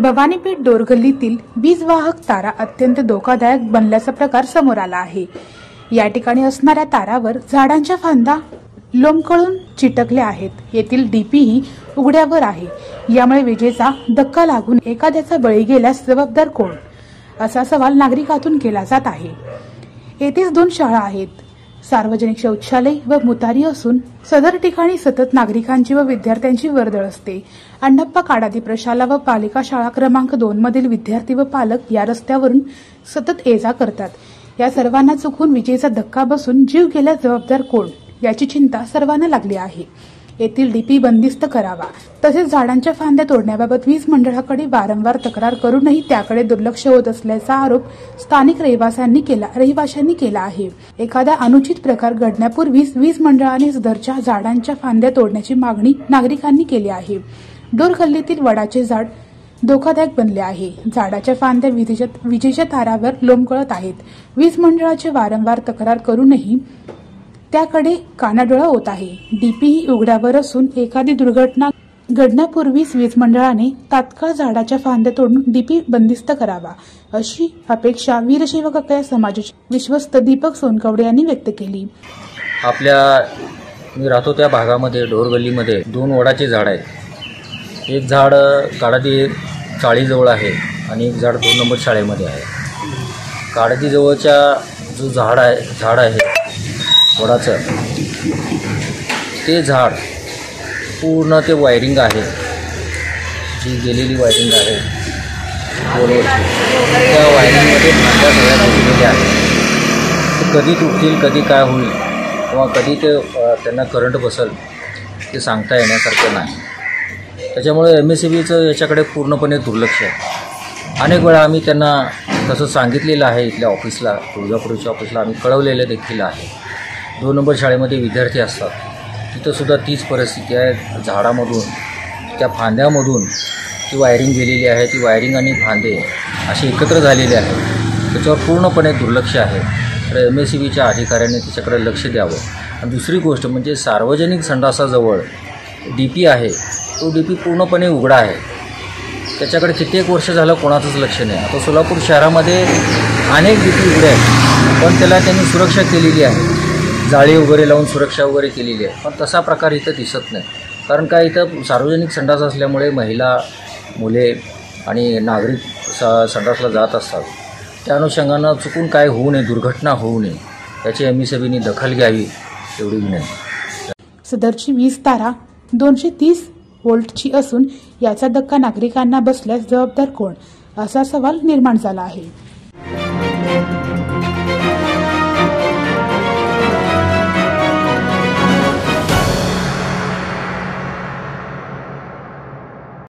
भवानीपेठ दोरगल्लीतील वीज वाहक तारा अत्यंत धोकादायक बनल्याचा प्रकार समोर आला आहे। या ठिकाणी असणाऱ्या तारावर झाडांच्या फांद्या लोंबकळून चिटकल्या आहेत। येथील डीपी ही उघड्यावर आहे। यामुळे विजेचा धक्का लागून एखाद्याचा बळी गेल्यास जबाबदार कोण, असा सवाल नागरिकातून केला जात आहे। येथेच 2 शाळा आहेत, सार्वजनिक शौचालय व मुतारी असून सदर ठिकाणी सतत नागरिकांची व विद्यार्थ्यांची वर्दळ असते। अण्णाप्पा काडादी प्रशाला व पालिका शाळा क्रमांक 2 मधील विद्यार्थी व पालक या रस्त्यावरून सतत ये-जा करतात। या सर्वांना चुकून विजेचा धक्का बसून जीव गेल्यास जबाबदार कोण, याची चिंता सर्वांना लागली आहे। येथील डीपी बंदिस्त करावा, तसेच झाडांच्या फांद्या तोडण्याबाबत वीज मंडळाकडे वारंवार तक्रार करूनही त्याकडे दुर्लक्ष होत असल्याचा आरोप स्थानिक रहिवाशांनी केला आहे। एखादा अनुचित प्रकार घडण्यापूर्वीच वीज मंडळाने सदरच्या झाडांच्या फांद्या तोडण्याची मागणी नागरिकांनी केली आहे। दोरगल्लीतील वडाचे झाड धोकादायक बनले आहे। झाडाच्या फांद्या विजेच्या तारावर लोंबकळत आहेत। वीज मंडळाचे वारंवार तक्रार करूनही त्याकडे कानाडोळा होत आहे। डीपी ही उघड्यावर असून एखादी दुर्घटना घडण्यापूर्वीच वीज मंडळाने तात्काळ झाडाच्या फांद्या तोडून डीपी बंदिस्त करावा, अशी अपेक्षा वीरशैव कक्कया समाजाचे विश्वस्त दीपक सोनकवडे यांनी व्यक्त केली। मी राहतो त्या भागामध्ये दोरगल्लीमध्ये 2 वडाचे झाड आहेत। एक झाड काडादी चाळीजवळ आहे आणि एक झाड 2 नंबर शाळेमध्ये आहे। काडादी जवळच्या जो झाड आहे वडाचं, ते झाड पूर्ण ते वायरिंग आहे, जी गेलेली वायरिंग आहे त्या वायरिंगमध्ये फांद्या सगळ्या जोडलेल्या आहेत। ते कधी तुटतील, कधी काय होईल किंवा कधी त्यांना करंट बसेल ते सांगता येण्यासारखं नाही। त्याच्यामुळे MSEBचं याच्याकडे पूर्णपणे दुर्लक्ष आहे। अनेक वेळा आम्ही त्यांना तसं सांगितलेलं आहे, इथल्या ऑफिसला, तुळजापूरच्या ऑफिसला आम्ही कळवलेलं देखील आहे। 2 नंबर शाळेमध्ये विद्यार्थी असतात, तिथंसुद्धा तीच परिस्थिती आहे। झाडामधून त्या फांद्यामधून ती वायरिंग गेलेली आहे, ती वायरिंग आणि फांदे असे एकत्र झालेले आहेत। त्याच्यावर पूर्णपणे दुर्लक्ष आहे। तर MSEBच्या अधिकाऱ्यांनी त्याच्याकडे लक्ष द्यावं। आणि दुसरी गोष्ट म्हणजे सार्वजनिक संडासाजवळ डीपी आहे, तो डीपी पूर्णपणे उघडा आहे। त्याच्याकडे कित्येक वर्ष झालं कोणाचंच लक्ष नाही। आता सोलापूर शहरामध्ये अनेक डीपी उघडे आहेत, पण त्याला त्यांनी सुरक्षा केलेली आहे, जाळी वगैरे लावून सुरक्षा वगैरे केलेली आहे, पण तसा प्रकार इथं दिसत नाही। कारण काय, इथं सार्वजनिक संडास असल्यामुळे महिला, मुले आणि नागरिक संडासला जात असतात। त्या अनुषंगानं चुकून काय होऊ नये, दुर्घटना होऊ नये, याची MSEBने दखल घ्यावी, एवढी विनंती। सदरची वीज तारा 230 व्होल्टची असून याचा धक्का नागरिकांना बसल्यास जबाबदार कोण, असा सवाल निर्माण झाला आहे।